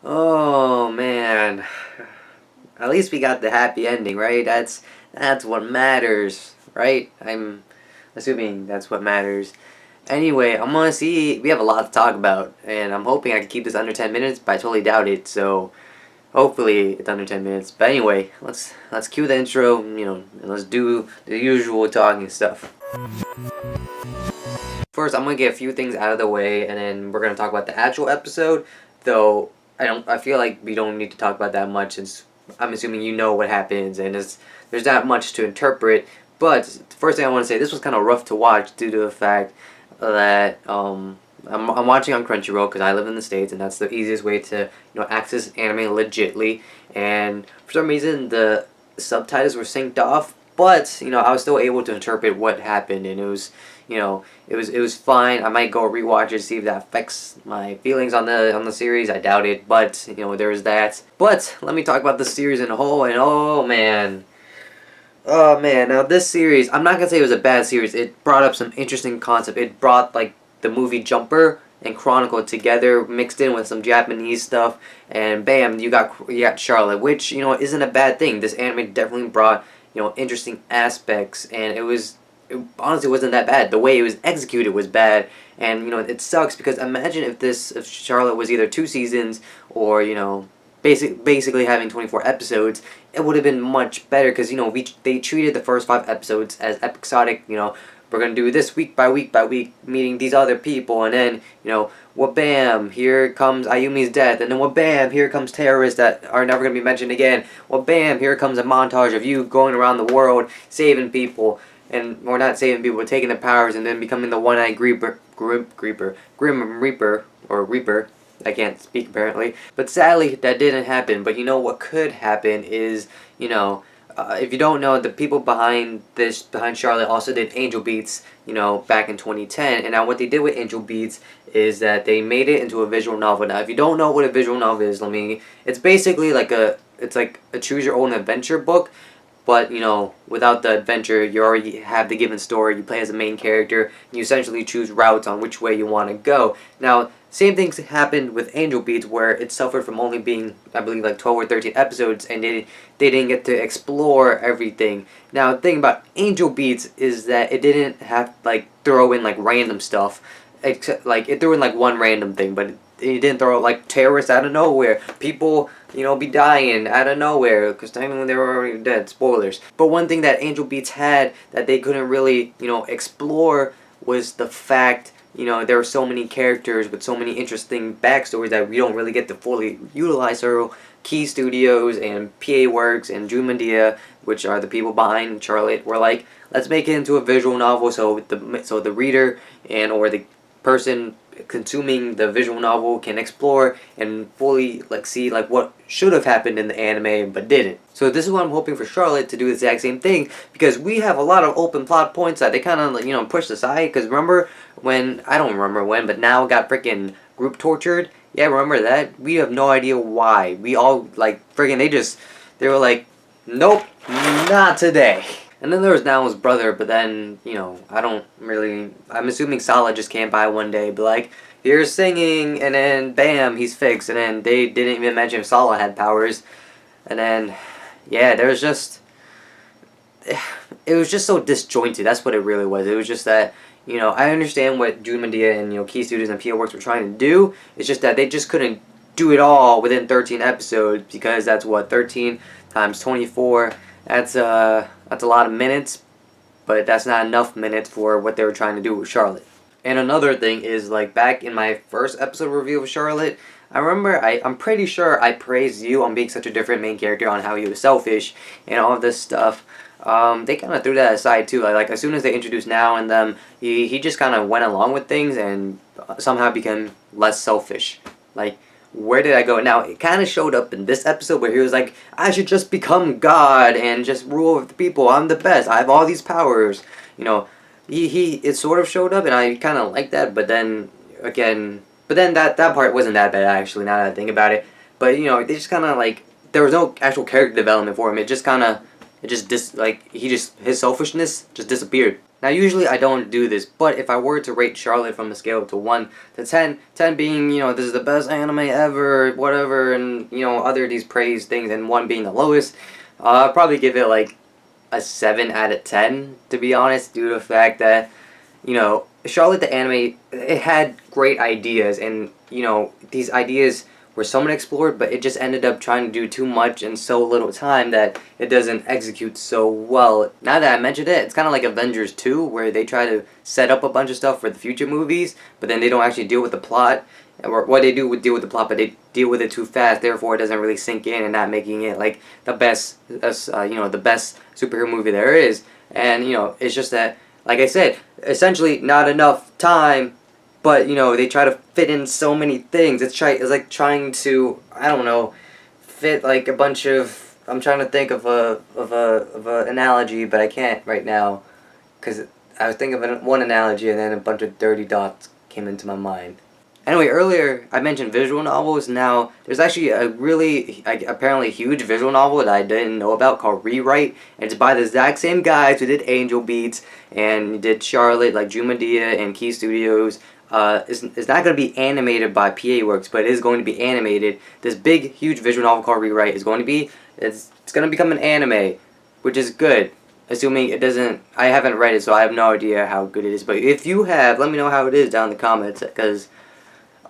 Oh man. At least we got the happy ending, right? That's what matters, right? I'm assuming that's what matters. Anyway, I'm gonna see. We have a lot to talk about, and I'm hoping I can keep this under 10 minutes, but I totally doubt it. So hopefully it's under 10 minutes. But anyway, let's cue the intro. And let's do the usual talking stuff. First, I'm gonna get a few things out of the way, and then we're gonna talk about the actual episode. Though I feel like we don't need to talk about that much, since I'm assuming you know what happens, and there's not much to interpret. But the first thing I want to say, this was kind of rough to watch due to the fact that I'm watching on Crunchyroll because I live in the States, and that's the easiest way to access anime legitly. And for some reason, the subtitles were synced off, but I was still able to interpret what happened, and it was fine. I might go rewatch it, see if that affects my feelings on the series. I doubt it, but there's that. But let me talk about the series in a whole, and oh man, now this series, I'm not gonna say it was a bad series. It brought up some interesting concept. It brought like the movie Jumper and Chronicle together, mixed in with some Japanese stuff, and bam, you got Charlotte, which isn't a bad thing. This anime definitely brought interesting aspects, and it honestly wasn't that bad. The way it was executed was bad, and it sucks because imagine if Charlotte was either 2 seasons or basically having 24 episodes, it would have been much better because they treated the first 5 episodes as episodic. We're gonna do this week by week by week, meeting these other people, and then what bam, here comes Ayumi's death, and then what bam, here comes terrorists that are never gonna be mentioned again. What bam, here comes a montage of you going around the world saving people, and or not saving people, but taking the powers, and then becoming the one-eyed Grim Reaper or Reaper. I can't speak apparently. But sadly, that didn't happen. But what could happen is, if you don't know, the people behind Charlotte also did Angel Beats, back in 2010. And now what they did with Angel Beats is that they made it into a visual novel. Now, if you don't know what a visual novel is, it's basically it's like a choose your own adventure book. But, without the adventure, you already have the given story. You play as a main character, and you essentially choose routes on which way you want to go. Now, same things happened with Angel Beats, where it suffered from only being, I believe, like 12 or 13 episodes, and they didn't get to explore everything. Now, the thing about Angel Beats is that it didn't have, throw in, random stuff. Except, it threw in, one random thing, but it didn't throw, terrorists out of nowhere. People be dying out of nowhere, because technically they were already dead. Spoilers. But one thing that Angel Beats had that they couldn't really, explore was the fact, there were so many characters with so many interesting backstories that we don't really get to fully utilize. So Key Studios and PA Works and Jun Madea, which are the people behind Charlotte, were like, let's make it into a visual novel so the reader or the person consuming the visual novel can explore and fully see what should have happened in the anime but didn't. So this is what I'm hoping for Charlotte to do the exact same thing, because we have a lot of open plot points that they kind of pushed aside. Because remember when, I don't remember when, but now got freaking group tortured. Yeah, remember that? We have no idea why. We all freaking they were like, nope, not today. And then there was Nao's brother, but then, I'm assuming Sala just came by one day, be like, here's singing, and then bam, he's fixed, and then they didn't even mention if Sala had powers, and then, yeah, it was just so disjointed. That's what it really was. It was just that, I understand what Jun Madea and, Key Studios and PO Works were trying to do. It's just that they just couldn't do it all within 13 episodes, because that's what, 13 times 24, that's a lot of minutes, but that's not enough minutes for what they were trying to do with Charlotte. And another thing is, back in my first episode review of Charlotte, I remember I'm pretty sure I praised you on being such a different main character, on how he was selfish and all of this stuff. They kind of threw that aside too. As soon as they introduced Now and them, he just kind of went along with things and somehow became less selfish. Where did I go? Now, it kind of showed up in this episode where he was like, I should just become God and just rule over the people. I'm the best. I have all these powers. It sort of showed up, and I kind of liked that, but then, again, that part wasn't that bad, actually, now that I think about it. But, they just kind of, there was no actual character development for him. It just kind of, it just his selfishness just disappeared. Now usually I don't do this, but if I were to rate Charlotte from a scale to 1 to 10, 10 being, this is the best anime ever, whatever, and, other these praise things, and 1 being the lowest, I'd probably give it like a 7 out of 10, to be honest, due to the fact that, Charlotte the anime, it had great ideas, and, these ideas were somewhat explored, but it just ended up trying to do too much in so little time that it doesn't execute so well. Now that I mentioned it, it's kind of like Avengers 2, where they try to set up a bunch of stuff for the future movies, but then they don't actually deal with the plot. Or what they do would deal with the plot, but they deal with it too fast, therefore it doesn't really sink in and not making it like the best, the best superhero movie there is. And, it's just that, like I said, essentially not enough time. But they try to fit in so many things. It's like trying to, I don't know, fit like a bunch of. I'm trying to think of a analogy, but I can't right now, because I was thinking of one analogy and then a bunch of dirty dots came into my mind. Anyway, earlier I mentioned visual novels. Now there's actually a really apparently huge visual novel that I didn't know about called Rewrite. And it's by the exact same guys who did Angel Beats and did Charlotte, like Jun Madea and Key Studios. It's not going to be animated by PA Works, but it is going to be animated. This big, huge visual novel called Rewrite is going to be, it's going to become an anime, which is good. Assuming it doesn't, I haven't read it, so I have no idea how good it is. But if you have, let me know how it is down in the comments, because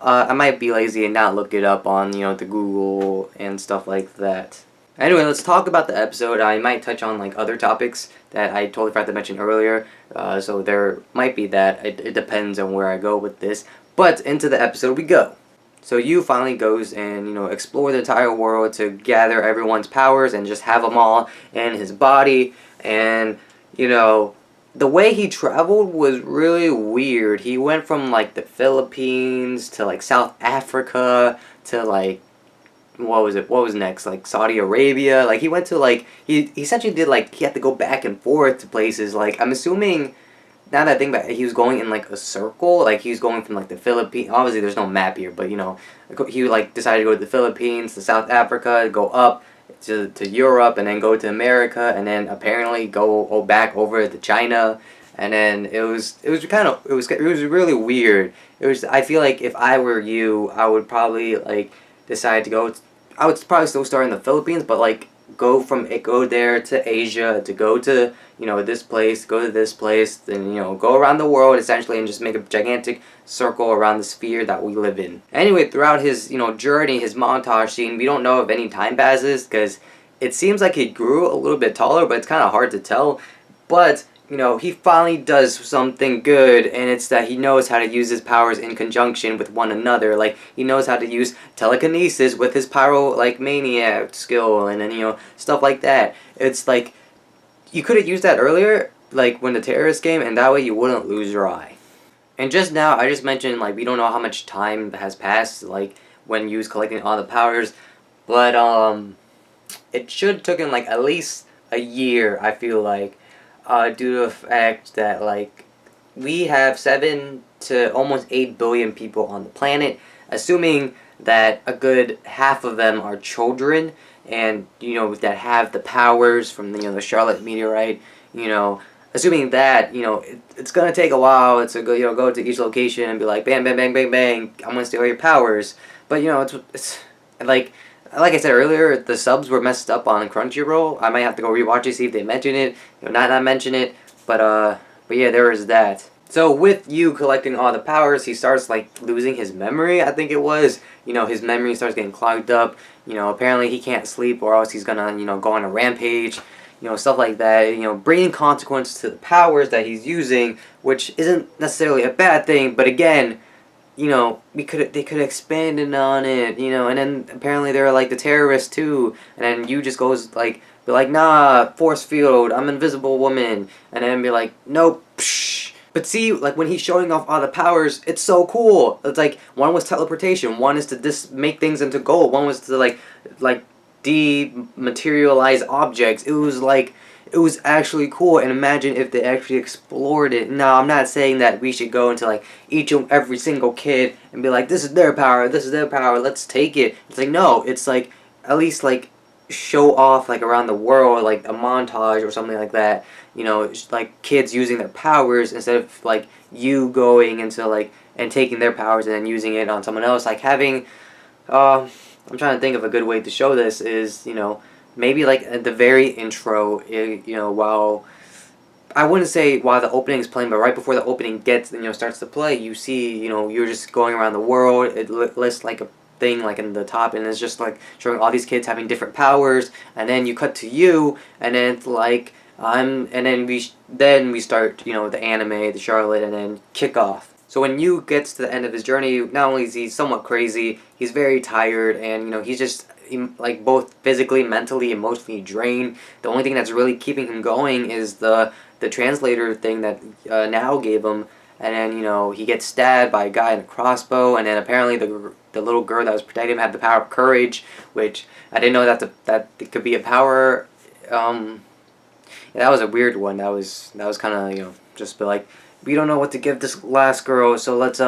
I might be lazy and not look it up on, the Google and stuff like that. Anyway, let's talk about the episode. I might touch on like other topics that I totally forgot to mention earlier. So there might be that. It depends on where I go with this. But into the episode we go. So Yu finally goes and, explore the entire world to gather everyone's powers and just have them all in his body. And, the way he traveled was really weird. He went from like the Philippines to like South Africa to like, what was next, like Saudi Arabia. Like he went to like, he essentially did like, he had to go back and forth to places. Like I'm assuming, now that I think about it, he was going in like a circle. Like he was going from like the Philippines, obviously there's no map here, but he like decided to go to the Philippines, to South Africa, go up to Europe, and then go to America, and then apparently go back over to China. And then it was really weird. I feel like if I were you, I would probably like decide to go. I would probably still start in the Philippines, but like go there to Asia, to go to this place, go to this place, then go around the world essentially, and just make a gigantic circle around the sphere that we live in. Anyway, throughout his journey, his montage scene, we don't know if any time passes because it seems like he grew a little bit taller, but it's kind of hard to tell. But he finally does something good, and it's that he knows how to use his powers in conjunction with one another. Like, he knows how to use telekinesis with his pyro, like, maniac skill, and then, stuff like that. It's like, you could have used that earlier, like, when the terrorist came, and that way you wouldn't lose your eye. And just now, I just mentioned, like, we don't know how much time has passed, like, when you was collecting all the powers, but, it should have taken, like, at least a year, I feel like, due to the fact that, like, we have 7 to almost 8 billion people on the planet, assuming that a good half of them are children, and, that have the powers from, the Charlotte meteorite, assuming that, it's gonna take a while to go, go to each location and be like, bam, bam, bang, bang, bang, I'm gonna steal your powers. But, it's like I said earlier, the subs were messed up on Crunchyroll. I might have to go rewatch it, see if they mention it, not mention it. But yeah, there is that. So with you collecting all the powers, he starts like losing his memory. I think it was. His memory starts getting clogged up. Apparently he can't sleep, or else he's gonna go on a rampage. Stuff like that. Bringing consequence to the powers that he's using, which isn't necessarily a bad thing. But again, they could have expanded on it, and then apparently they're like the terrorists too, and then you just goes like, be like, nah, force field, I'm invisible woman, and then be like, nope, psh. But see, like when he's showing off all the powers, it's so cool. It's like, one was teleportation, one is to make things into gold, one was to like dematerialize objects. It was actually cool, and imagine if they actually explored it. Now, I'm not saying that we should go into, like, each and every single kid and be like, this is their power, let's take it. It's like, no, it's like, at least, like, show off like around the world, like a montage or something like that. You know, it's like kids using their powers instead of like you going into like and taking their powers and then using it on someone else. Like having, I'm trying to think of a good way to show this is, you know, maybe like at the very intro, you know, while I wouldn't say while the opening is playing, but right before the opening gets, you know, starts to play, you see, you know, you're just going around the world. It lists like a thing like in the top, and it's just like showing all these kids having different powers, and then you cut to you, and then it's like and then we start, you know, the anime, the Charlotte, and then kick off. So when you gets to the end of his journey, not only is he somewhat crazy, he's very tired, and you know he's just like both physically, mentally, emotionally drained. The only thing that's really keeping him going is the translator thing that Now gave him, and then you know he gets stabbed by a guy in a crossbow, and then apparently the little girl that was protecting him had the power of courage, which I didn't know that it could be a power. Yeah, that was a weird one. That was kind of, you know, just be like, we don't know what to give this last girl, so let's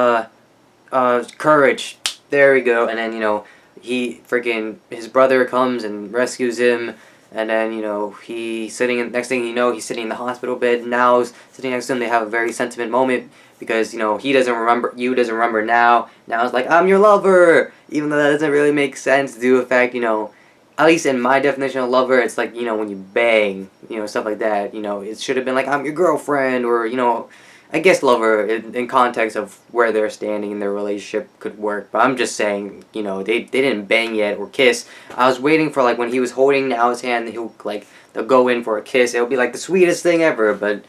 courage. There we go. And then, you know, his brother comes and rescues him, and then, you know, next thing you know, he's sitting in the hospital bed. Now's sitting next to him. They have a very sentiment moment because, you know, he doesn't remember, you doesn't remember now. Now it's like, I'm your lover, even though that doesn't really make sense due to the fact, you know, at least in my definition of lover, it's like, you know, when you bang, you know, stuff like that. You know, it should have been like, I'm your girlfriend, or, you know, I guess lover in context of where they're standing in their relationship could work. But I'm just saying, you know, they didn't bang yet or kiss. I was waiting for like when he was holding Nao's hand, they'll go in for a kiss. It'll be like the sweetest thing ever. But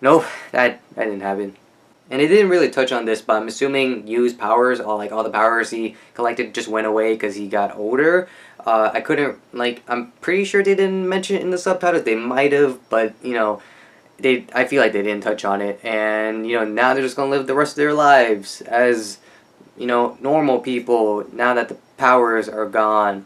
nope, that didn't happen. And it didn't really touch on this, but I'm assuming Yu's powers, all the powers he collected just went away because he got older. I couldn't, like, I'm pretty sure they didn't mention it in the subtitles. They might have, but, you know, I feel like they didn't touch on it. And, you know, now they're just going to live the rest of their lives as, you know, normal people now that the powers are gone.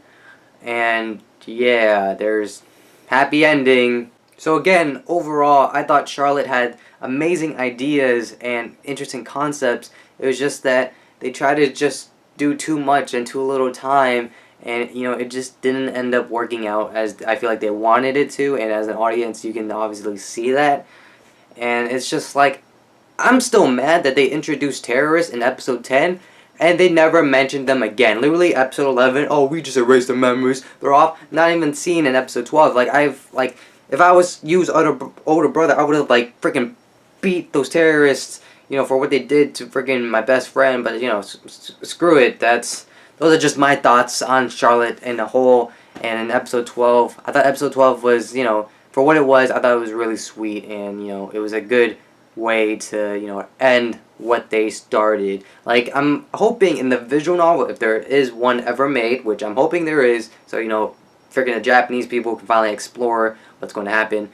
And, yeah, there's happy ending. So again, overall, I thought Charlotte had amazing ideas and interesting concepts. It was just that they tried to just do too much in too little time, and you know it just didn't end up working out as I feel like they wanted it to. And as an audience, you can obviously see that. And it's just like, I'm still mad that they introduced terrorists in episode 10 and they never mentioned them again. Literally episode 11, oh, we just erased the memories, they're off. Not even seen in episode 12. Like if I was Yu's older brother, I would have like freaking beat those terrorists, you know, for what they did to freaking my best friend. But you know, screw it. Those are just my thoughts on Charlotte in a whole. And in episode 12, I thought episode 12 was, you know, for what it was, I thought it was really sweet, and you know, it was a good way to, you know, end what they started. Like, I'm hoping in the visual novel, if there is one ever made, which I'm hoping there is, so you know, freaking the Japanese people can finally explore what's going to happen.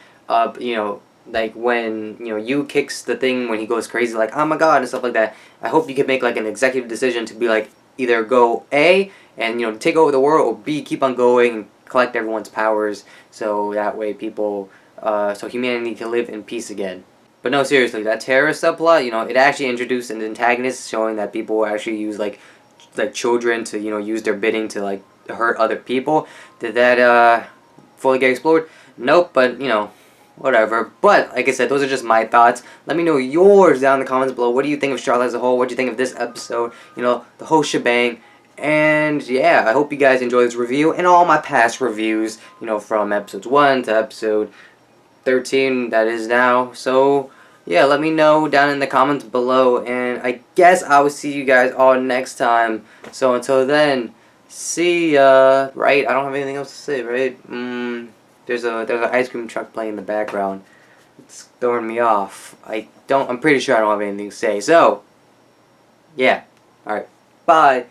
You know, like when, you know, Yu kicks the thing when he goes crazy, like, oh my god, and stuff like that. I hope you can make like an executive decision to be like, either go A and, you know, take over the world, or B, keep on going and collect everyone's powers, so that way people, so humanity can live in peace again. But no, seriously, that terrorist subplot, you know, it actually introduced an antagonist showing that people actually use like children to, you know, use their bidding to like hurt other people. Did that fully get explored? Nope, but you know, whatever. But like I said, those are just my thoughts. Let me know yours down in the comments below. What do you think of Charlotte as a whole? What do you think of this episode? You know, the whole shebang. And yeah, I hope you guys enjoy this review and all my past reviews, you know, from episodes 1 to episode 13 that is now. So yeah, let me know down in the comments below, and I guess I will see you guys all next time. So until then, see ya. Right? I don't have anything else to say, right? There's an ice cream truck playing in the background. It's throwing me off. I'm pretty sure I don't have anything to say. So yeah. Alright. Bye.